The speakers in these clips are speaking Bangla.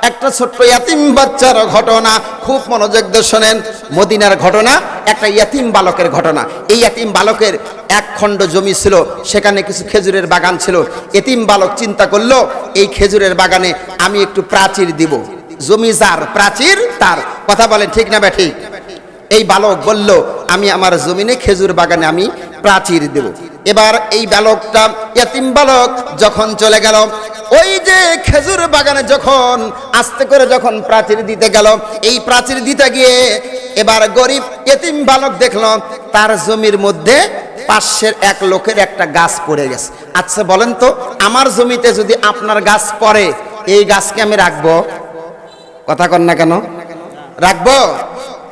একটা ছোট্ট ইয়াতিম বাচ্চার ঘটনা, খুব মনোযোগ দিয়ে শোনেন। মদিনার ঘটনা, একটা ইয়াতিম বালকের ঘটনা। এই ইয়াতিম বালকের এক খণ্ড জমি ছিল, সেখানে কিছু খেজুরের বাগান ছিল। এতিম বালক চিন্তা করলো, এই খেজুরের বাগানে আমি একটু প্রাচীর দিব। জমি যার, প্রাচীর তার। কথা বলেন ঠিক না ব্যাঠিক? এই বালক বলল, আমি আমার জমিনে খেজুর বাগানে আমি প্রাচীর দেব। এবার এই বালকটা, ইয়াতিম বালক যখন চলে গেল, ওই যে খেজুর বাগানে যখন আস্তে করে যখন প্রাচীর দিতে গেল, এই প্রাচীর দিতে গিয়ে এবার গরিব ইয়াতিম বালক দেখল তার জমির মধ্যে পাশের এক লোকের একটা গাছ পড়ে গেছে। আচ্ছা বলেন তো, আমার জমিতে যদি আপনার গাছ পড়ে, এই গাছকে আমি রাখবো? কথা কন না কেন? রাখবো?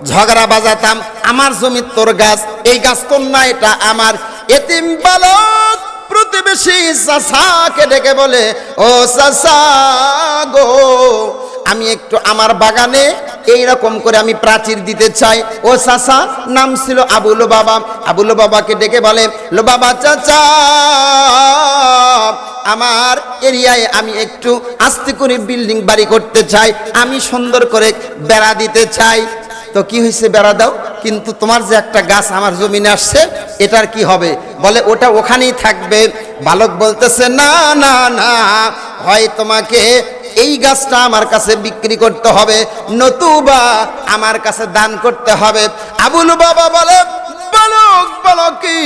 ঝগড়া বাজাতাম, আমার জমি তোর গাছ, এই গাছ তোর না, এটা আমার। এতিম বালক প্রতিবেশী চাচাকে ডেকে বলে, ও চাচা গো, আমি একটু আমার বাগানে এই রকম করে আমি প্রাচীর দিতে চাই। ও চাচা, নাম ছিল আবুল বাবা। আবুল বাবাকে ডেকে বলে, লো বাবা চাচা, আমার এরিয়ায় আমি একটু আস্তে করে বিল্ডিং বাড়ি করতে চাই, আমি সুন্দর করে বেড়া দিতে চাই। তো কি হয়েছে, বেড়া দাও, কিন্তু তোমার যে একটা গাছ আমার জমিনে আসছে, এটার কি হবে? বলে, ওটা ওখানেই থাকবে। বালক বলতেছে, না না না, হয় তোমাকে এই গাছটা আমার কাছে বিক্রি করতে হবে, নতুবা আমার কাছে দান করতে হবে। আবুল বাবা বলে, বালক বালকি,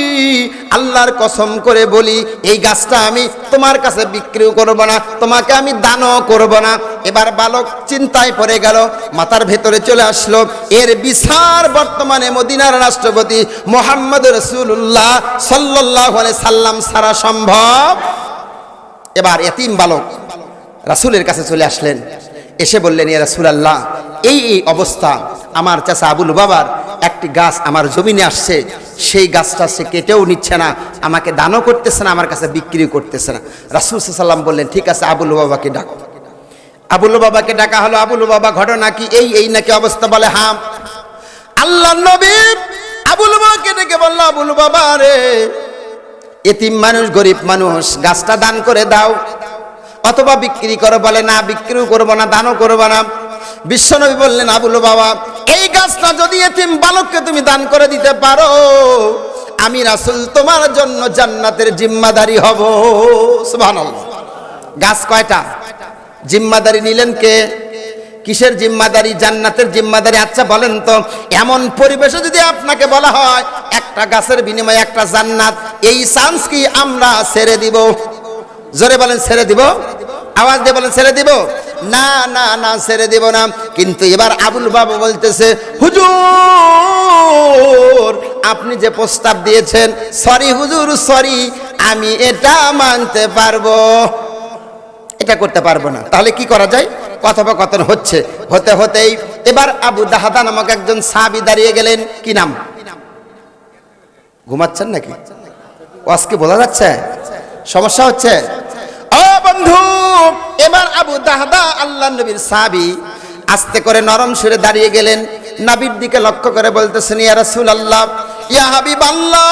আল্লাহর কসম করে বলি, এই গাছটা আমি তোমার কাছে বিক্রিও করব না, তোমাকে আমি দানও করব না। এবার বালক চিন্তায় পড়ে গেল, মাথার ভেতরে চলে আসলো, এর বিচার বর্তমানে মদিনার রাষ্ট্রপতি মুহাম্মদ রাসূলুল্লাহ সাল্লাল্লাহু আলাইহি সাল্লাম ছাড়া সম্ভব। এবার এতিম বালক রাসূলের কাছে চলে আসলেন, এসে বললেন, ইয়া রাসূলুল্লাহ, এই অবস্থা, আমার চাচা আবুল বাবার একটি গাছ আমার জমিনে আসছে, সেই গাছটা সে কেটেও নিচ্ছে না, আমাকে দানও করতেছে না, আমার কাছে বিক্রি করতেছে না। রাসূল সাল্লাল্লাহু আলাইহি সাল্লাম বললেন, ঠিক আছে, আবুল বাবাকে ডাকো। আবুল বাবাকে ডাকা হলো। আবুল বাবা, ঘটনা কি এই নাকি অবস্থা? বলে, হ্যাঁ। আল্লাহর নবী আবুল বাবাকে ডেকে বলল, আবুল বাবা রে, এতিম মানুষ, গরিব মানুষ, গাছটা দান করে দাও অথবা বিক্রি করো। বলে, না, বিক্রিও করবো না, দানও করবো না। বিশ্বনবী বললেন, আবুল বাবা, এই গাছটা যদি এতিম বালককে তুমি দান করে দিতে পারো, আমি রাসূল তোমার জন্য জান্নাতের জিম্মাদারি হব। সুবহানাল্লাহ। গাছ কয়টা? জিম্মাদারি নিলেন কে? কিসের জিম্মাদারি? জান্নাতের জিম্মাদারি। আচ্ছা বলেন তো, এমন পরিবেশে যদি আপনাকে বলা হয় একটা গাছের বিনিময়ে একটা জান্নাত, এই চান্স কি আমরা ছেড়ে দিব? জোরে বলেন, ছেড়ে দিব? আওয়াজ দিয়ে বলেন, ছেড়ে দিব? না না না, ছেড়ে দিব না। কিন্তু এবার আবুল বাবা বলতেছে, হুজুর, আপনি যে প্রস্তাব দিয়েছেন, সরি হুজুর, সরি, আমি এটা মানতে পারবো, এটা করতে পারবো না। তাহলে কি করা যায়? কথোপকথন হতে হতেই এবার আবু দাহাদা নামক একজন সাহাবী দাঁড়িয়ে গেলেন। কি নাম? ঘুমাচ্ছেন নাকি? আজকে বোঝা যাচ্ছে সমস্যা হচ্ছে? ও বন্ধু, এবার আবু দাহাদা আল্লাহর নবীর সাহাবী আস্তে করে নরম সুরে দাঁড়িয়ে গেলেন, নবীর দিকে লক্ষ্য করে বলতেছেন, ইয়া রাসূলুল্লাহ, ইয়া হাবিবাল্লাহ,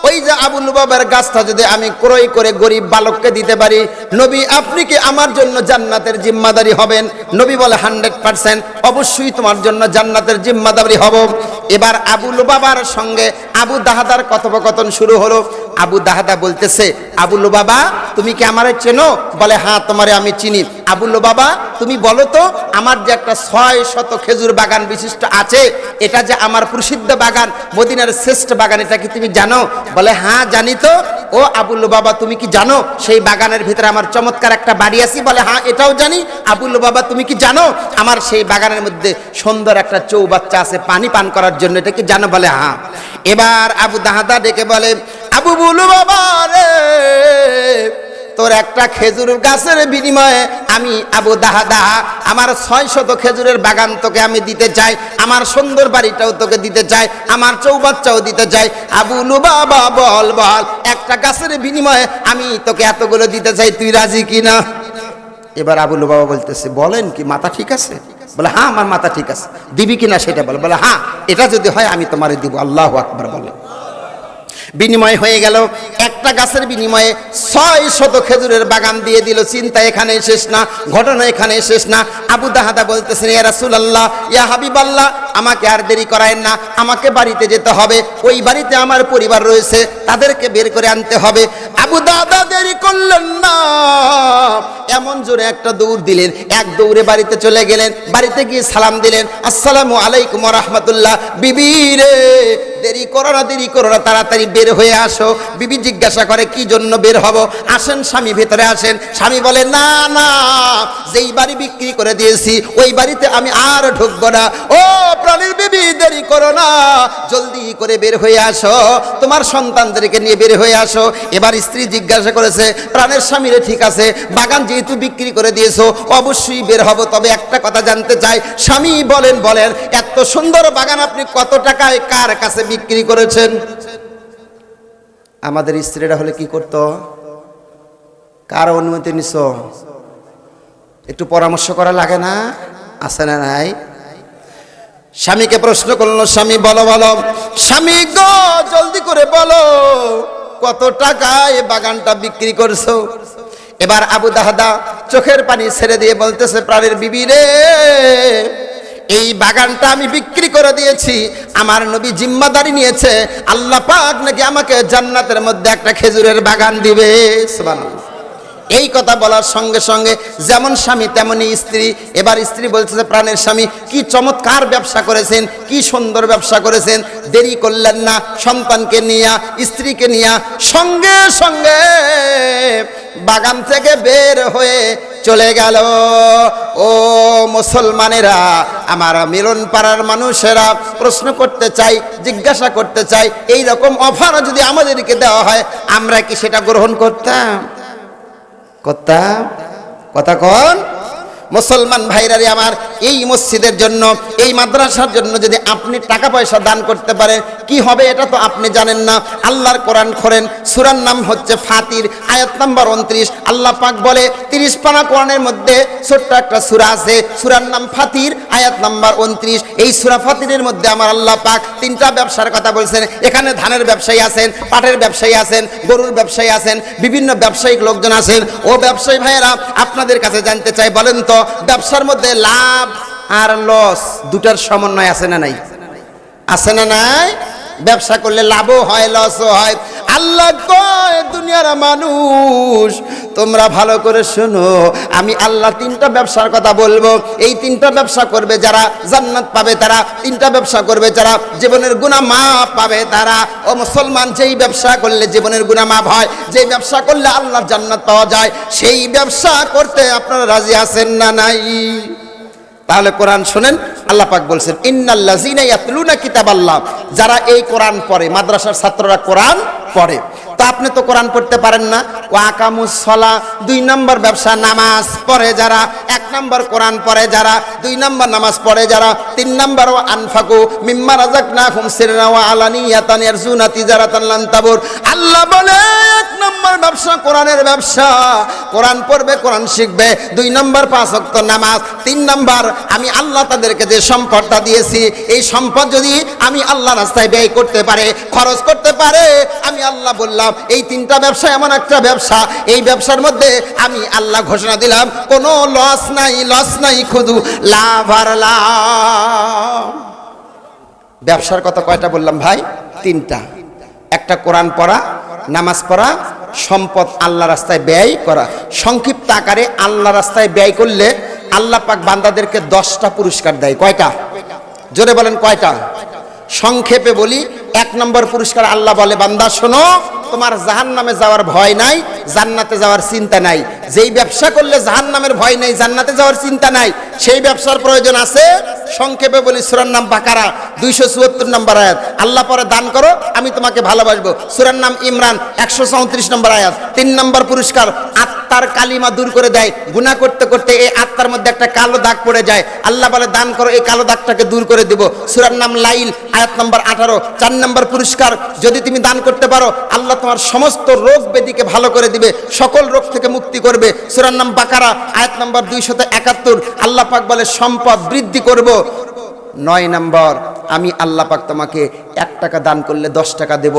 ওই যে আবুল বাবার গাছটা যদি আমি ক্রয় করে গরিব বালককে দিতে পারি, নবী আপনি কি আমার জন্য জান্নাতের জিম্মাদারি হবেন? নবী বলে, 100% অবশ্যই তোমার জন্য জান্নাতের জিম্মাদারি হব। এবার আবুল বাবার সঙ্গে আবু দাহাদার কথোপকথন শুরু হলো। আবু দাহাদা বলতেছে, আবুল বাবা, তুমি কি আমারে চেনো? বলে, হ্যাঁ, তোমারে আমি চিনি। আবুল বাবা, তুমি বলো তো, আমার যে একটা 600 খেজুর বাগান বিশিষ্ট আছে, এটা যে আমার প্রসিদ্ধ বাগান, মদিনার শ্রেষ্ঠ বাগান, এটা কি তুমি জানো? বলে, হ্যাঁ জানি তো। ও আবুল বাবা, তুমি কি জানো সেই বাগানের ভিতরে আমার চমৎকার একটা বাড়ি আছে? বলে, হ্যাঁ এটাও জানি। আবুল বাবা, তুমি কি জানো আমার সেই বাগানের মধ্যে সুন্দর একটা চৌবাচ্চা আছে পানি পান করার জন্য, এটা কি জানো? বলে, হ্যাঁ। এবার আবু দাহাদা ডেকে বলে, আবু বুলু বাবা রে, তোর একটা খেজুর গাছের বিনিময়ে আমি আবু দাহাদা আমার 600 খেজুরের বাগান তোকে আমি দিতে চাই, আমার সুন্দর বাড়িটাও তোকে দিতে চাই, আমার চৌবাচ্চাও দিতে চাই। আবু লুবাবা বল বল, একটা গাছের বিনিময়ে আমি তোকে এতগুলো দিতে চাই, তুই রাজি কিনা? এবার আবু লুবাবা বলতেছে, বলেন কি, মাথা ঠিক আছে? বলে, হ্যাঁ আমার মাথা ঠিক আছে। দিবি কিনা সেটা বলে। বলে, হ্যাঁ এটা যদি হয় আমি তোমারে দিব। আল্লাহু আকবার বলে। বিনিময় হয়ে গেল। একটা গাছের বিনিময়ে 600 খেজুরের বাগান দিয়ে দিল। চিন্তা এখানে শেষ না, ঘটনা এখানে শেষ না। আবু দাহাদা বলতেছেন, ইয়া রাসূলুল্লাহ, ইয়া হাবিবাল্লাহ, আমাকে আর দেরি করায়েন না, আমাকে বাড়িতে যেতে হবে। ওই বাড়িতে আমার পরিবার রয়েছে, তাদেরকে বের করে আনতে হবে। আবু দাহাদা দেরি করলেন না, এমন জোরে একটা দৌড় দিলেন, এক দৌড়ে বাড়িতে চলে গেলেন। বাড়িতে গিয়ে সালাম দিলেন, আসসালামু আলাইকুম ওয়া রাহমাতুল্লাহ। বিবি রে, দেরি করো না, দেরি করো না, তাড়াতাড়ি বের হয়ে আসো। বিবি জিজ্ঞাসা করে, কি জন্য বের হব? আসেন স্বামী, ভেতরে আসেন। স্বামী বলে, না না, যেই বাড়ি বিক্রি করে দিয়েছি ওই বাড়িতে আমি আর ঢুকবো না। ও প্রাণের বিবি, দেরি করো না, জলদি করে বের হয়ে আসো, তোমার সন্তানদেরকে নিয়ে বের হয়ে আসো। এবার স্ত্রী জিজ্ঞাসা করেছে, প্রাণের স্বামীরে, ঠিক আছে, বাগান যেহেতু বিক্রি করে দিয়েছো অবশ্যই বের হব, তবে একটা কথা জানতে চাই। স্বামী বলেন, বলেন, এত সুন্দর বাগান আপনি কত টাকায় কার কাছে বিক্রি করেছেন? আমাদের স্ত্রীরা হলে কি করতো? কার অনুমতি নিছ? একটু পরামর্শ করা লাগে না? আছে না নাই? স্বামীকে প্রশ্ন করলো, স্বামী বলো বলো, স্বামী গো জলদি করে বলো, কত টাকায় বাগানটা বিক্রি করছো? এবার আবু দাহাদা চোখের পানি ছেড়ে দিয়ে বলতেছে, প্রাণের বিবি রে, এই বাগানটা আমি বিক্রি করে দিয়েছি, আমার নবী জিম্মাদারি নিয়েছে, আল্লাহ পাক নাকি আমাকে জান্নাতের মধ্যে একটা খেজুরের বাগান দিবে। সুবহানাল্লাহ। এই কথা বলার সঙ্গে সঙ্গে যেমন স্বামী তেমনই স্ত্রী। এবার স্ত্রী বলছে, প্রাণের স্বামী, কি চমৎকার ব্যবসা করেছেন, কি সুন্দর ব্যবসা করেছেন, দেরি করলেন না, সন্তানকে নিয়ে, স্ত্রীকে নিয়ে সঙ্গে সঙ্গে বাগান থেকে বের হয়ে চলে গেল। ও মুসলমানেরা, আমার মিলন পাড়ার মানুষেরা, প্রশ্ন করতে চাই, জিজ্ঞাসা করতে চাই, এই রকম অফার যদি আমাদেরকে দেওয়া হয়, আমরা কি সেটা গ্রহণ করতাম? করতাম? কথা কন মুসলমান ভাইরারে আমার, এই মসজিদের জন্য, এই মাদ্রাসার জন্য যদি আপনি টাকা পয়সা দান করতে পারেন, কি হবে এটা তো আপনি জানেন না। আল্লাহর কোরআন খোলেন, সূরার নাম হচ্ছে ফাতির, আয়াত নাম্বার 29। আল্লাহ পাক বলে, 30 পারা কোরআনের মধ্যে ছোট্ট একটা সূরা আছে, সূরার নাম ফাতির, আয়াত নাম্বার 29। এই সূরা ফাতিরের মধ্যে আমার আল্লাহ পাক 3টা ব্যবসার কথা বলছেন। এখানে ধানের ব্যবসায়ী আছেন, পাটের ব্যবসায়ী আছেন, গরুর ব্যবসায়ী আছেন, বিভিন্ন ব্যবসায়িক লোকজন আছেন। ও ব্যবসায়ী ভাইয়েরা, আপনাদের কাছে জানতে চাই, বলেন তো, ব্যবসার মধ্যে লাভ আর লস দুটার সমন্বয় আছে না নাই? আছে না নাই? ব্যবসা করলে লাভও হয়, লসও হয়। আল্লাহ কয়, দুনিয়ার মানুষ তোমরা ভালো করে শোনো, আমি আল্লাহ 3টা ব্যবসার কথা বলবো। এই 3টা ব্যবসা করবে যারা, জান্নাত পাবে তারা। 3টা ব্যবসা করবে যারা, জীবনের গুনাহ মাফ পাবে তারা। ও মুসলমান, যেই ব্যবসা করলে জীবনের গুনাহ মাফ হয়, যেই ব্যবসা করলে আল্লাহর জান্নাত পাওয়া যায়, সেই ব্যবসা করতে আপনারা রাজি আছেন না নাই? তাহলে কোরআন শুনেন, আল্লাহ পাক বলছেন, ইন্নাল্লাযীনা ইয়াতলুনা কিতাবাল্লাহ, যারা এই কোরআন পড়ে, মাদ্রাসার ছাত্ররা কোরআন পড়ে। তা আপনি তো কোরআন পড়তে পারেন না। ওয়া আকামুস সালাহ, 2 নম্বর ব্যবসা, নামাজ পড়ে যারা, 1 নম্বর কোরআন পড়ে যারা, 2 নম্বর নামাজ পড়ে যারা, 3 নম্বর ওয়া আনফাকু মিম্মা রাযাকনাহুম সিররা ওয়া আলানিয়াতান ইয়ারজুনা তিজারাতান লান তাবুর। আল্লাহ বলে, 1 নম্বর ব্যবসা কোরআনের ব্যবসা, কোরআন পড়বে, কোরআন শিখবে। 2 নম্বর 5 ওয়াক্ত নামাজ। 3 নম্বর, আমি আল্লাহ তাদেরকে যে সম্পদটা দিয়েছি, এই সম্পদ যদি আমি আল্লাহ রাস্তায় ব্যয় করতে পারে, খরচ করতে পারে, আমি আল্লাহ বললাম এই 3টা ব্যবসা এমন একটা ব্যবসা, এই ব্যবসার মধ্যে আমি আল্লাহ ঘোষণা দিলাম, কোনো লস নাই, লস নাই, শুধু লাভ আর লাভ। ব্যবসার কথা কয়টা বললাম ভাই? 3টা। একটা কোরআন পড়া, নামাজ পড়া, সম্পদ আল্লাহ রাস্তায় ব্যয় করা। সংক্ষিপ্ত আকারে আল্লাহ রাস্তায় ব্যয় করলে আল্লাহ পাক বান্দাদেরকে 10টা পুরস্কার দেয়। কয়টা? জোরে বলেন, কয়টা? সংক্ষেপে বলি, 1 নম্বর পুরস্কার, আল্লাহ বলে, বান্দা শোনো, তোমার জাহান্নামে যাওয়ার ভয় নাই, জান্নাতে যাওয়ার চিন্তা নাই। যেই ব্যবসা করলে জাহান্নামের ভয় নাই, জান্নাতে যাওয়ার চিন্তা নাই, সেই ব্যবসার প্রয়োজন আছে। সংক্ষেপে বলি, সূরার নাম বাকারা, 274 নম্বর আয়াত। আল্লাহ পরে, দান করো, আমি তোমাকে ভালোবাসবো। সূরার নাম ইমরান, 134 নম্বর আয়াত। 3 নম্বর পুরস্কার, আত্মার কালিমা দূর করে দেয়। গুনাহ করতে করতে এই আত্মার মধ্যে একটা কালো দাগ পড়ে যায়, আল্লাহ বলে, দান করো, এই কালো দাগটাকে দূর করে দিব। সূরার নাম লাইল, আয়াত নম্বর 18। 4 নম্বর পুরস্কার, যদি তুমি দান করতে পারো, আল্লাহ তোমার সমস্ত রোগ ব্যাধিকে ভালো করে দিবে, সকল রোগ থেকে মুক্তি করবে। সূরার নাম বাকারা, আয়াত নম্বর 271। আল্লাহ পাক বলে, সম্পদ বৃদ্ধি করব। 9 নম্বর, আমি আল্লাহ পাক তোমাকে 1 টাকা দান করলে 10 টাকা দেব,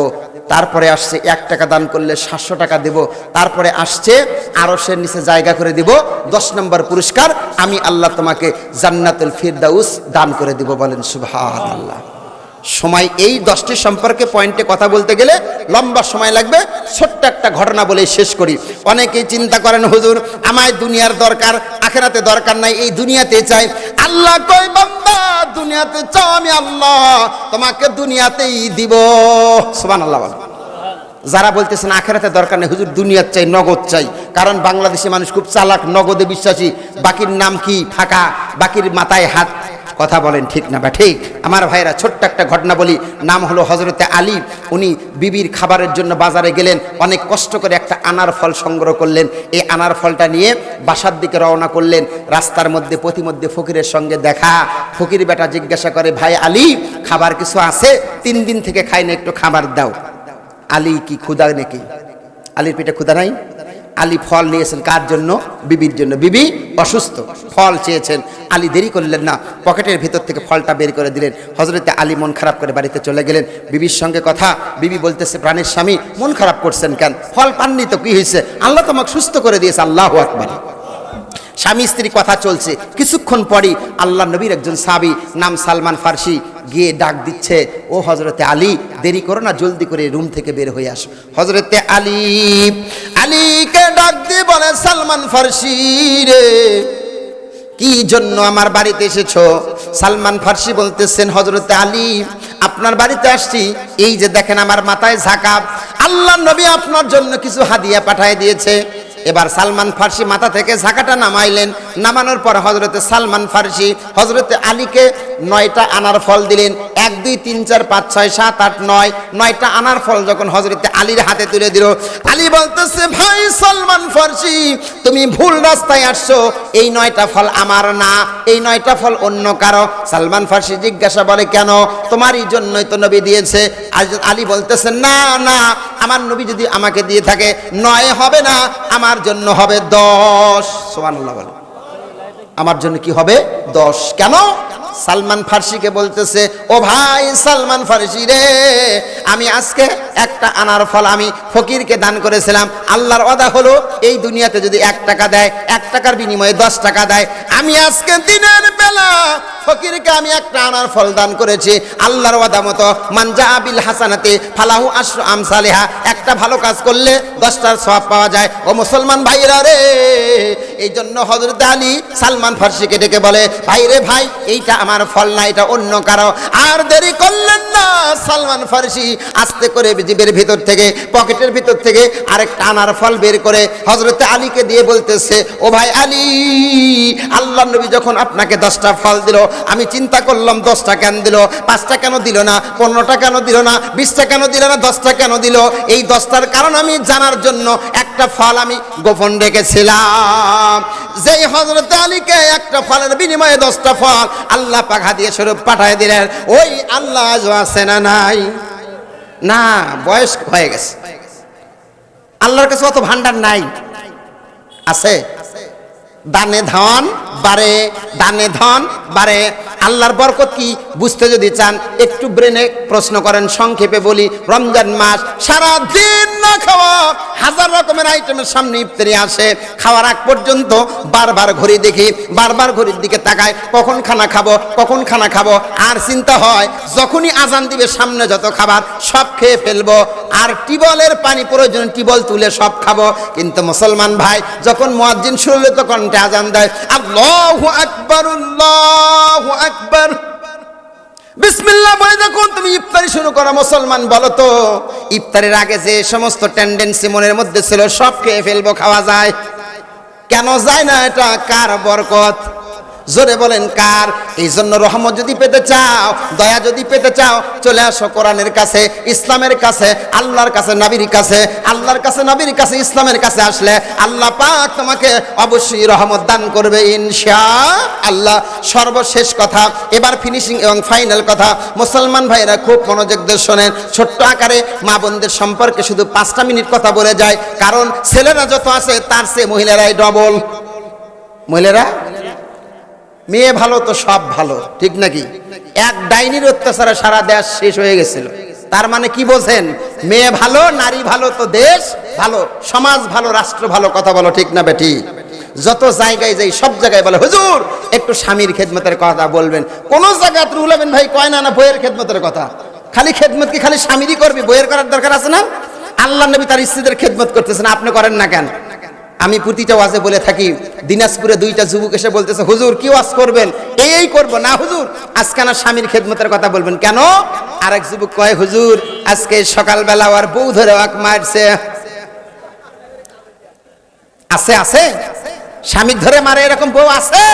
তারপরে আসছে 1 টাকা দান করলে 700 টাকা দেব, তারপরে আসছে আরশের নিচে জায়গা করে দিব 10 নম্বর পুরস্কার, আমি আল্লাহ তোমাকে জান্নাতুল ফিরদাউস দান করে দিব। বলেন সুবহানাল্লাহ। সময় এই 10টি সম্পর্কে পয়েন্টে কথা বলতে গেলে লম্বা সময় লাগবে, ছোট্ট একটা ঘটনা বলে শেষ করি। অনেকেই চিন্তা করেন হুজুর আমায় দুনিয়ার দরকার, আখিরাতে দরকার নাই, এই দুনিয়াতে চাই। আল্লাহ কয় বান্দা দুনিয়াতে চাও, আমি আল্লাহ তোমাকে দুনিয়াতেই দিব। সুবহানাল্লাহ। যারা বলতেছেন আখিরাতে দরকার নেই হুজুর, দুনিয়ার চাই, নগদ চাই, কারণ বাংলাদেশি মানুষ খুব চালাক, নগদে বিশ্বাসী, বাকির নাম কি ফাঁকা, বাকির মাথায় হাত। কথা বলেন ঠিক না বা ঠিক? আমার ভাইরা ছোট্ট একটা ঘটনা বলি। নাম হলো হযরতে আলী। উনি বিবির খাবারের জন্য বাজারে গেলেন, অনেক কষ্ট করে একটা আনার ফল সংগ্রহ করলেন। এই আনার ফলটা নিয়ে বাসার দিকে রওনা করলেন। রাস্তার মধ্যে প্রতিমধ্যে ফকিরের সঙ্গে দেখা। ফকির বেটা জিজ্ঞাসা করে, ভাই আলী খাবার কিছু আছে? 3 দিন থেকে খাই না, একটু খাবার দাও। আলী কি ক্ষুধা নাকি? আলীর পেটে ক্ষুধা নাই? আলী ফল নিয়েছেন কার জন্য? বিবির জন্য। বিবি অসুস্থ, ফল চেয়েছেন। আলী দেরি করলেন না, পকেটের ভিতর থেকে ফলটা বের করে দিলেন। হযরতে আলী মন খারাপ করে বাড়িতে চলে গেলেন। বিবির সঙ্গে কথা, বিবি বলতেছে, প্রাণের স্বামী মন খারাপ করছেন কেন? ফল পাননি তো, কি হয়েছে? আল্লাহ তোমাকে সুস্থ করে দিয়েছে। আল্লাহু আকবার। স্বামী স্ত্রী কথা চলছে, কিছুক্ষণ পরই আল্লাহ নবীর একজন সাহাবী নাম সালমান ফার্সি গিয়ে ডাক দিচ্ছে, ও হযরতে আলী দেরি করো না, জলদি করে রুম থেকে বের হয়ে আসো। হযরতে আলী আলীকে ডাক দিয়ে বলে, সালমান ফার্সি রে, কি জন্য আমার বাড়িতে এসেছো? সালমান ফার্সি বলতেছেন, হযরতে আলী আপনার বাড়িতে আসছি, এই যে দেখেন আমার মাথায় ঝাঁকা, আল্লাহ নবী আপনার জন্য কিছু হাদিয়া পাঠিয়ে দিয়েছে। এবার সালমান ফার্সি মাথা থেকে ঝাঁকাটা নামাইলেন। নামানোর পর হযরতে সালমান ফার্সি হযরতে আলীকে 9টা আনার ফল দিলেন। 1 2 3 4 5 6 7 8 9, 9টা আনার ফল যখন হযরতে আলীর হাতে তুলে দিল, আলী বলতেছে, ভাই সালমান ফার্সি তুমি ভুল রাস্তায় আসছো, এই 9টা ফল আমার না, এই 9টা ফল অন্য কারো। সালমান ফার্সি জিজ্ঞাসা বলে, কেন? তোমারই জন্যই তো নবী দিয়েছে। আলী বলতেছে, না না, আমার নবী যদি আমাকে দিয়ে থাকে 9 হবে না, আমার জন্য হবে 10। সুবহানাল্লাহ বলে, আমার জন্য কি হবে? 10। কেন? সালমান ফার্সিকে বলতেছে, ও ভাই সালমান ফার্সি রে, আমি আজকে একটা আনার ফল আমি ফকিরকে দান করেছিলাম। আল্লাহর ওয়াদা হলো এই দুনিয়াতে যদি 1 টাকা দেয়, 1 টাকার বিনিময়ে 10 টাকা দেয়। আমি আজকে দিনের বেলা ফকিরকে আমি একটা আনার ফল দান করেছি। আল্লাহর ওয়াদা মতো মান জা বিল হাসানাতি ফালাহু আশরু আমসালিহা, একটা ভালো কাজ করলে 10টার সওয়াব পাওয়া যায়। ও মুসলমান ভাইরা রে, এই জন্য হযরত আলী সালমান ফার্সিকে ডেকে বলে, ভাই রে ভাই, এইটা আমার ফল না, এটা অন্য কারো। আর দেরি করলেন না, সালমান ফার্সি আস্তে করে জিবের ভিতর থেকে, পকেটের ভিতর থেকে আরেকটা আনার ফল বের করে হযরত আলীকে দিয়ে বলতেছে, ও ভাই আলী, আল্লাহ নবী যখন আপনাকে 10টা ফল দিল, আমি চিন্তা করলাম 10টা কেন দিল, 5টা কেন দিল না, 15টা কেন দিল না, 20টা কেন দিল না, 10টা কেন দিল? এই 10টার কারণ আমি জানার জন্য একটা ফল আমি গোপন রেখেছিলাম। যেই হযরত আলীকে একটা ফলের বিনিময়ে 10টা ফল আল্লাহ পাক হাদিয়া স্বরূপ পাঠিয়ে দিলেন, ওই আল্লাহ আজও আছে না নাই? না, বয়স হয়ে গেছে, আল্লাহর কাছে অত ভান্ডার নাই। আছে? দানে ধন বাড়ে, দানে ধন বাড়ে। আল্লাহর বরকত কি বুঝতে যদি চান একটু ব্রেনে প্রশ্ন করেন। সংক্ষেপে বলি, রমজান মাস সারা দিন না খাওয়া, 1000 রকমের আইটেমের সামনে ইফতারি আসে। খাওয়ার আগ পর্যন্ত বারবার ঘড়ি দেখি, বারবার ঘড়ির দিকে তাকায়, কখন খানা খাবো, কখন খানা খাবো। আর চিন্তা হয় যখনই আজান দিবে সামনে যত খাবার সব খেয়ে ফেলবো, আর টিবলের পানি প্রয়োজন টিবল তুলে সব খাবো। কিন্তু মুসলমান ভাই যখন মুয়াজ্জিন শুরু হলো তখন আজান দেয়, আল্লাহু আকবার, আল্লাহু আকবার, বিসমিল্লাহ বলে যখন তুমি ইফতারি শুরু করো, মুসলমান বলো তো ইফতারের আগে যে সমস্ত টেন্ডেন্সি মনের মধ্যে ছিল সব খেয়ে ফেলবো, খাওয়া যায়? কেন যায় না? এটা কার বরকত? জোরে বলেন কার? এই জন্য রহমত যদি পেতে চাও, দয়া যদি পেতে চাও, চলে আসো কোরআনের কাছে, ইসলামের কাছে, আল্লাহর কাছে, নবীর কাছে। আল্লাহর কাছে, নবীর কাছে, ইসলামের কাছে আসলে আল্লাহ পাক তোমাকে অবশ্যই রহমত দান করবে ইনশাআল্লাহ। সর্বশেষ কথা, এবার ফিনিশিং এবং ফাইনাল কথা, মুসলমান ভাইরা খুব মনোযোগ দিয়ে শোনেন। ছোট্ট আকারে মা বোনদের সম্পর্কে শুধু 5টা মিনিট কথা বলে যায়, কারণ ছেলেরা যত আছে তার চেয়ে মহিলারাই ডবল। মহিলারা মেয়ে ভালো তো সব ভালো, ঠিক নাকি? এক ডাইনির অত্যাচারে সারা দেশ শেষ হয়ে গেছিল। তার মানে কি বোঝেন? মেয়ে ভালো, নারী ভালো তো দেশ ভালো, সমাজ ভালো, রাষ্ট্র ভালো। কথা বলো ঠিক না বেটি? যত জায়গায় যাই সব জায়গায় বলে হুজুর একটু স্বামীর খেদমতের কথা বলবেন। কোন জায়গায় রুহুল আমিন ভাই কয় না বইয়ের খেদমতের কথা। খালি খেদমত কি খালি স্বামীরই করবি? বইয়ের করার দরকার আছে না? আল্লাহ নবী তার স্ত্রীদের খেদমত করতেছেন, আপনি করেন না কেন? আমি প্রতিটা ওয়াজে বলে থাকি, দিনাজপুরে দুইটা যুবক এসে বলতেছে হুজুর কি ওয়াজ করবেন? এই করব না হুজুর, আজকে না স্বামীর খেদমতের কথা বলবেন। কেন? আরেক যুবক কয় হুজুর আজকে সকালবেলা আর বউ ধরে ওয়াক মারছে। আছে আছে স্বামী ধরে মারে এরকম বউ আছে?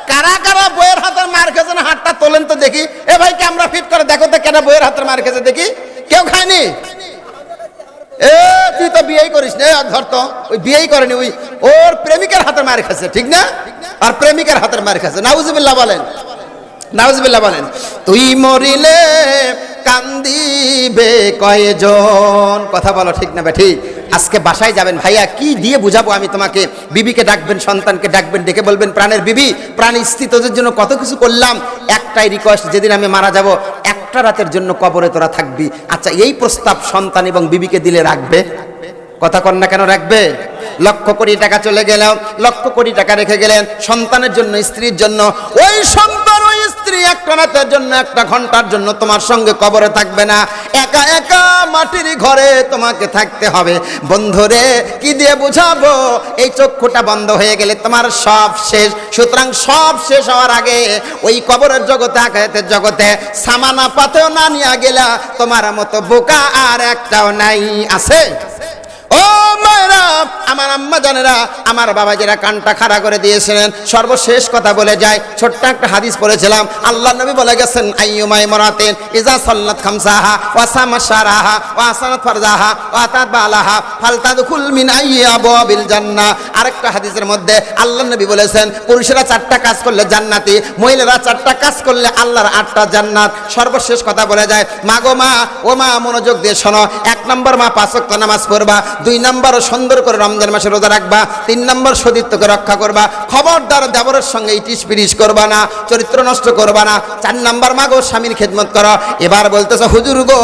কারা কারা বইয়ের হাতের মার খেয়েছে না হাতটা তোলেন তো দেখি। এ ভাই ক্যামেরা ফিট করে দেখো তো কেন বইয়ের হাতের মার খেয়েছে দেখি। কেউ খায়নি? এ তুই তো বিয়েই করিস না, ধর তো ওই বিয়েই করেনি, ওই ওর প্রেমিকের হাতের মার খেয়েছে, ঠিক না? আর প্রেমিকের হাতের মার খেয়েছে। নাউজুবিল্লাহ বলেন, নাউজুবিল্লাহ বলেন। তুই মরিলে কান্দিবে কয়জন? কথা বলো ঠিক না বেঠি? আজকে বাসায় যাবেন, ভাইয়া কি দিয়ে বুঝাবো আমি তোমাকে? বিবিকে ডাকবেন, সন্তানকে ডাকবেন, ডেকে বলবেন প্রাণের বিবি, প্রাণ স্ত্রী, তোদের জন্য কত কিছু করলাম, একটাই রিকোয়েস্ট, যেদিন আমি মারা যাব একটা রাতের জন্য কবরে তোরা থাকবি। আচ্ছা এই প্রস্তাব সন্তান এবং বিবিকে দিলে রাখবে? কথা কন না কেন রাখবে? লক্ষ কোটি টাকা চলে গেল, লক্ষ কোটি টাকা রেখে গেলেন সন্তানের জন্য, স্ত্রীর জন্য। ওই সন্তান ওই স্ত্রী একটা রাতের জন্য, একটা ঘন্টার জন্য তোমার সঙ্গে কবরে থাকবে না, একা একা মাটির ঘরে তোমাকে থাকতে হবে। বন্ধুরে কি দিয়ে বুঝাবো? এই চক্ষুটা বন্ধ হয়ে গেলে তোমার সব শেষ। সুতরাং সব শেষ হওয়ার আগে ওই কবরের জগতে, আখিরাতের জগতে সামানা পাতেও না নিয়ে গেলা তোমার মতো বোকা আর একটাও নাই। আছে? ও মায়েরা, আমার আম্মা জানেরা, আমার বাবা যারা কানটা খাড়া করে দিয়েছিলেন, সর্বশেষ কথা বলে যায়। ছোট্ট একটা হাদিস পড়েছিলাম, আল্লাহ নবী বলে গেছেন আইয়ুমাই ইমরাতিন ইজা সাল্লাত খামসাহা ওয়া সামাত শারাহা ওয়া সানাত ফারজাহা ওয়া আতাত বালাহা ফালতাদখুল মিন আইয়ি আবওয়াবিল জান্নাহ। আরেকটা হাদিসের মধ্যে আল্লাহ নবী বলেছেন পুরুষেরা 4টা কাজ করলে জান্নাতি, মহিলারা 4টা কাজ করলে আল্লাহর 8টা জান্নাত। সর্বশেষ কথা বলে যায়, মা গো মা, ও মা মনোযোগ দিয়ে শোনো। 1 নম্বর মা 5 ওয়াক্ত নামাজ পড়বা, 2 নম্বর সুন্দর করে রমজান মাসে রোজা রাখবা, 3 নম্বর সতীত্বকে রক্ষা করবা, খবরদার দেবরের সঙ্গে ইটিস পিরিস করবা না, চরিত্র নষ্ট করবা না। 4 নম্বর মা গো স্বামীর খেদমত করো। এবার বলতেছে হুজুর গো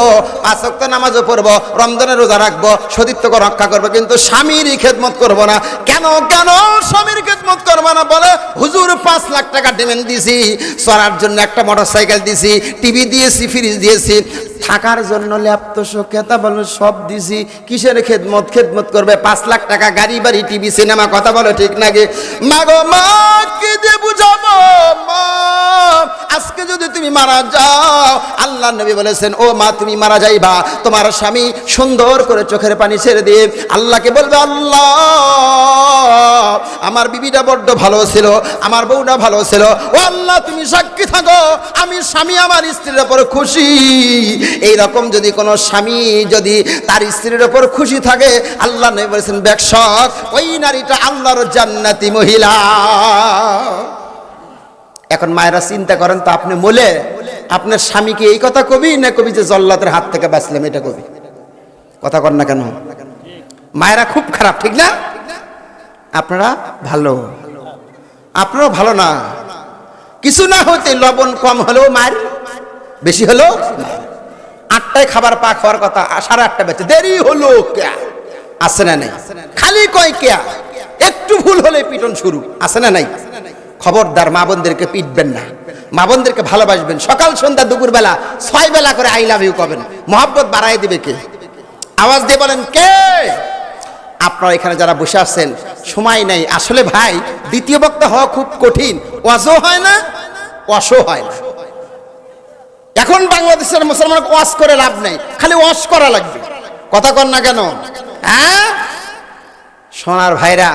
5 ওয়াক্ত নামাজও পড়বো, রমজানের রোজা রাখবো, সতীত্বকে রক্ষা করবো, কিন্তু স্বামীর খেদমত করবো না। কেন কেন স্বামীর খেদমত করবো না? বলে হুজুর 5 লাখ টাকা ডিমান্ড দিছি, চড়ার জন্য একটা মোটরসাইকেল দিছি, টিভি দিয়েছি, ফ্রিজ দিয়েছি, থাকার জন্য ল্যাপটপ খেতা বলো সব দিছি, কিসের খেদমত? খেদমত করবে 5 লাখ টাকা, গাড়ি বাড়ি, টিভি, সিনেমা। কথা বলো ঠিক নাকি? মা গো মা, কি দিয়ে বুঝাবো মা? আজকে যদি তুমি মারা যাও, আল্লাহ নবী বলেছেন ও মা তুমি মারা যাইবা, তোমার স্বামী সুন্দর করে চোখের পানি ছেড়ে দিয়ে আল্লাহকে বলবে আল্লাহ আমার বিবিটা বড্ড ভালো ছিল, আমার বউটা ভালো ছিল, ও আল্লাহ তুমি সাক্ষী থাকো আমি স্বামী আমার স্ত্রীর উপর খুশি। এইরকম যদি কোনো স্বামী যদি তার স্ত্রীর উপর খুশি থাকে, আল্লাহ নবী বলেছেন বেশক ওই নারীটা আল্লাহর জান্নাতি মহিলা। এখন মায়েরা চিন্তা করেন তো, আপনি বলে আপনার স্বামীকে এই কথা কবি না কবি যে জল্লাদের হাত থেকে বাঁচলাম, এটা কবি? কথা কর না কেন? মায়েরা খুব খারাপ, ঠিক না? আপনারা ভালো, আপনারাও ভালো না। কিছু না হতে লবণ কম হলেও মার, বেশি হলো 8টায় খাবার পাক হওয়ার কথা, 8:30 বেজে দেরি হলো কে? আছে না নাই? খালি কয় কে? একটু ভুল হলে পিটন শুরু। আছে না নাই? খবরদার মা বোনদেরকে পিটবেন না, মা বোনদেরকে ভালোবাসবেন। সকাল সন্ধ্যা দুপুর বেলা 6 বেলা করে আই লাভ ইউ করবেন। মহব্বত বাড়াই দিবে কে? আওয়াজ দিয়ে বলেন কে? আপনারা এখানে যারা বসে আছেন, সময় নাই আসলে ভাই, দ্বিতীয় বক্তা হওয়া খুব কঠিন। ওয়াজও হয় না, ওয়াশও হয় না। এখন বাংলাদেশের মুসলমান ওয়াজ করে লাভ নাই, খালি ওয়াজ করা লাগবে। কথা কর না কেন? হ্যাঁ সোনার ভাইরা,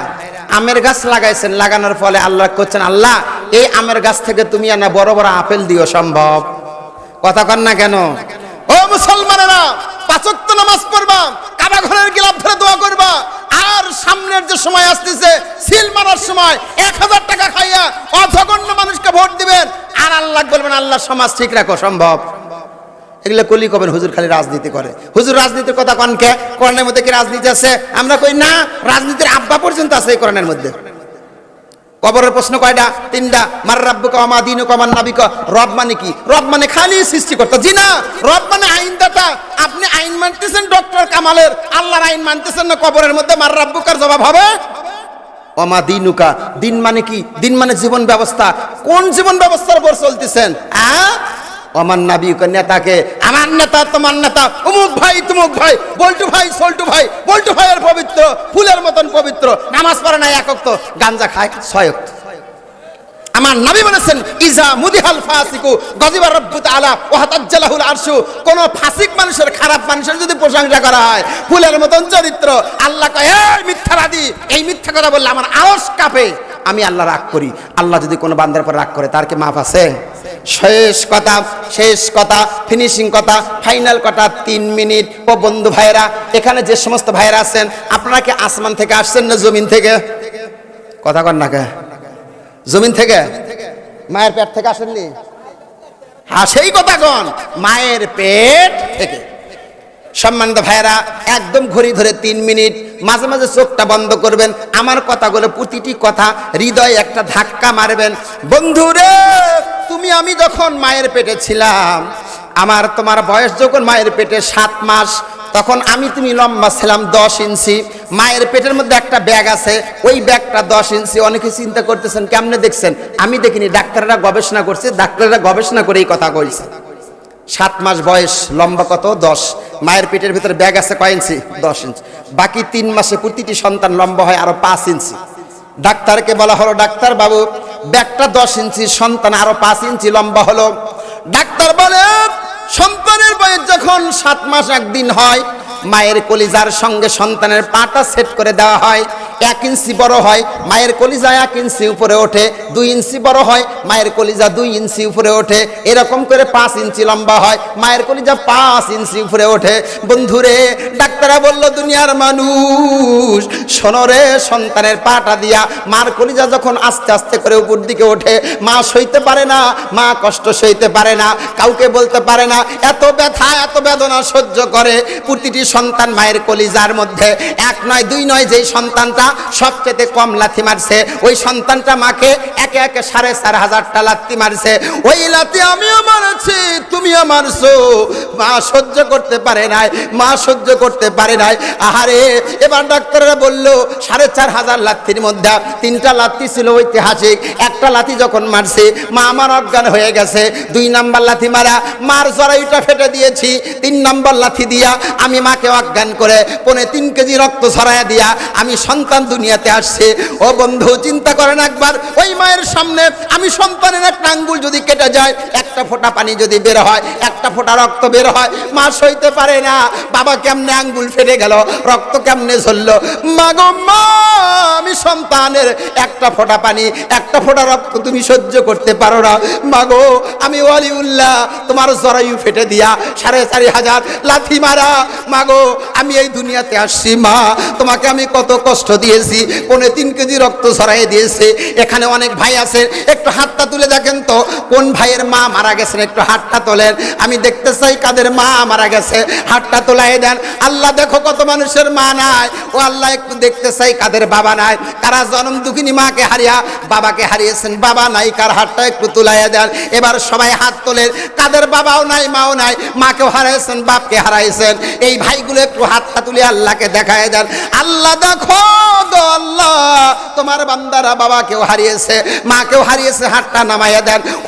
আমের গাছ লাগাইছেন, লাগানোর ফলে আল্লাহ করছেন আল্লাহ এই আমের গাছ থেকে তুমি আনা বড় বড় আপেল দিও সম্ভব। কথা কর না কেন? ও মুসলমানেরা, 5 ওয়াক্ত নামাজ পড়বা, কাবা ঘরের গিলাফ ধরে দোয়া করবা, আর সামনের যে সময় আসতেছে সিল মারার সময় 1000 টাকা খাইয়া অজঘন্য মানুষকে ভোট দিবেন, আর আল্লাহ বলবেন আল্লাহ সমাজ ঠিক রাখো। সম্ভব? এগুলো কলি কবেন হুজুর খালি রাজনীতি করে। হুজুর রাজনীতির কথা কনকে? কোরআনের মধ্যে কি রাজনীতি আছে? আমরা কই না, রাজনীতির আব্বা পর্যন্ত আছে এই কোরআনের মধ্যে। কবরের প্রশ্ন কয়টা? তিনটা। মার রাব্বুকা ওয়া মা দীনুকা ওয়া মান নাবিকা। রব মানে কি? রব মানে খালি সৃষ্টিকর্তা। জি না, রব মানে আইনদাতা। আপনি আইন মানতেছেন ডক্টর কামালের, আল্লাহর আইন মানতেছেন না। কবরের মধ্যে মার রাব্বুকার জবাব হবে ওয়া মা দীনুকা। দিন মানে কি? দিন মানে জীবন ব্যবস্থা। কোন জীবন ব্যবস্থার উপর চলতেছেন? আমার নাবিকা, নেতাকে, আমার নেতা তোমার নেতা, অমুক ভাই তুমুক ভাই, বল্টু ভাই সল্টু ভাই, বল্টু ভাইয়ের পবিত্র, ফুলের মতন পবিত্র, নামাজ পড়ে না এক ওয়াক্ত, গাঞ্জা খায় 6 ওয়াক্ত। আমার নবী বলেছেন ইজা মুদিহাল ফাসিকু গযিবা রাব্বু তাআলা ওয়া হাতাজ্জালাহুল আরশু। কোন ফাসিক মানুষের, খারাপ মানুষের যদি প্রশংসা করা হয়, ফুলের মতন চরিত্র, আল্লাহ কয় এই মিথ্যাবাদী, এই মিথ্যা কথা বললে আমার আরশ কাঁপে, আমি আল্লাহ রাগ করি। আল্লাহ যদি কোনো বান্দার পর রাগ করে, তার কি মাফ আছে? শেষ কথা, ফিনিশিং কথা, ফাইনাল কথা, 3 মিনিট। ও বন্ধু ভাইরা, এখানে যে সমস্ত ভাইরা আছেন, আপনারা কি আসমান থেকে আসছেন না জমিন থেকে? কথা কন না কে? জমিন থেকে? মায়ের পেট থেকে আসেননি? হ্যাঁ, সেই কথা কন, মায়ের পেট থেকে। সম্মানিত ভাইরা, একদম ঘড়ি ধরে 3 মিনিট, মাঝে মাঝে চোখটা বন্ধ করবেন, আমার কথাগুলো প্রতিটি কথা হৃদয়ে একটা ধাক্কা মারবেন। বন্ধুরে, তুমি আমি যখন মায়ের পেটে ছিলাম, তোমার বয়স যখন মায়ের পেটে 7 মাস, তখন আমি তুমি লম্বা ছিলাম 10 ইঞ্চি। মায়ের পেটের মধ্যে একটা ব্যাগ আছে, ওই ব্যাগটা 10 ইঞ্চি। অনেকে চিন্তা করতেছেন কেমনে দেখছেন, আমি দেখিনি, ডাক্তাররা গবেষণা করছে, ডাক্তাররা গবেষণা করে এই কথা কইছে। 7 মাস বয়স, লম্বা কত? 10। মায়ের পেটের ভিতরে ব্যাগ আছে কয় ইঞ্চি? 10 ইঞ্চি। বাকি 3 মাসে প্রতিটি সন্তান লম্বা হয় আরো 5 ইঞ্চি। ডাক্তারকে বলা হলো, ডাক্তার বাবু, ব্যাগটা 10 ইঞ্চি, সন্তান আরো 5 ইঞ্চি লম্বা হলো। ডাক্তার বলে, সন্তানের বয়স যখন 7 মাস 1 দিন হয়, মায়ের কলিজার সঙ্গে সন্তানের পাটা সেট করে দেওয়া হয়। 1 ইঞ্চি বড় হয়, মায়ের কলিজা 1 ইঞ্চি উপরে ওঠে। 2 ইঞ্চি বড় হয়, মায়ের কলিজা 2 ইঞ্চি উপরে ওঠে। এরকম করে 5 ইঞ্চি লম্বা হয়, মায়ের কলিজা 5 ইঞ্চি উপরে ওঠে। বন্ধুরে, ডাক্তাররা বলল, দুনিয়ার মানুষ শোনো রে, সন্তানের পাটা দিয়া মার কলিজা যখন আস্তে আস্তে করে উপর দিকে ওঠে, মা সইতে পারে না, মা কষ্ট সইতে পারে না, কাউকে বলতে পারে না, এত ব্যথা এত বেদনা সহ্য করে। প্রতিটি সন্তান মায়ের কলিজার মধ্যে 1 নয় 2 নয়, যেই সন্তানটা সবচেয়ে কম লাথি মারছে, ওই সন্তানটা মাকে একে একে 4,500টা লাথি মারছে। ওই লাথি আমিও মারছি, তুমিও মারছো। মা সহ্য করতে পারে নাই, মা সহ্য করতে পারে নাই। আহারে, এবার ডাক্তাররা বলল 4,500 লাথির মধ্যে 3টা লাথি ছিল ঐতিহাসিক। একটা লাথি যখন মারছে, মা আমার অজ্ঞান হয়ে গেছে। 2 নাম্বার লাথি মারা মার জরায়ুটা ফেটে দিয়েছি। 3 নাম্বার লাথি দিয়া আমি মাকে অজ্ঞান করে 3.5 কেজি রক্ত ছড়াইয়া দিয়া আমি সন্তান দুনিয়াতে আসছে। ও বন্ধু, চিন্তা করেন একবার, ওই মায়ের সামনে আমি সন্তানের একটা আঙ্গুল যদি কেটে যায়, একটা ফোঁটা পানি যদি বের হয়, একটা ফোঁটা রক্ত বের হয়, মা সইতে পারে না। বাবা কেমনে আঙ্গুল ফেটে গেল, রক্ত কেমনে ঝরলো, মা গো মা, আমি সন্তানের একটা ফোঁটা পানি, একটা ফোঁটা রক্ত তুমি সহ্য করতে পারো না। মা গো, আমি ওয়ালিউল্লাহ তোমার জরায়ু ফেটে দিয়া 4,500 লাথি মারা। মা গো, আমি এই দুনিয়াতে আসছি, মা তোমাকে আমি কত কষ্ট দিয়েছি, 3.5 কেজি রক্ত ছড়াই দিয়েছে। এখানে অনেক ভাই আছে, একটু হাতটা তুলে দেখেন তো, কোন ভাইয়ের মা মারা গেছেন, একটু হাতটা তোলেন, আমি দেখতে চাই কাদের মা মারা গেছে, হাতটা তোলাই দেন। আল্লাহ দেখো কত মানুষের মা নাই, ও আল্লাহ একটু দেখতে চাই কাদের বাবা নাই, কারা জন্ম দুঃখিনী মাকে হারিয়া বাবাকে হারিয়েছেন, বাবা নাই, কার হাতটা একটু তুলাইয়া দেন। এবার সবাই হাত তোলেন, কাদের বাবাও নাই, মাও নাই, মাকেও হারাইছেন, বাপকে হারাইছেন। এই ভাইগুলো একটু হাতটা তুলে আল্লাহকে দেখায় দেন। আল্লাহ দেখো গো আল্লাহ, তোমার বান্দারা বাবাকেও হারিয়েছে, মাকেও হারিয়েছে, হাতটা নামাইয়া দেন।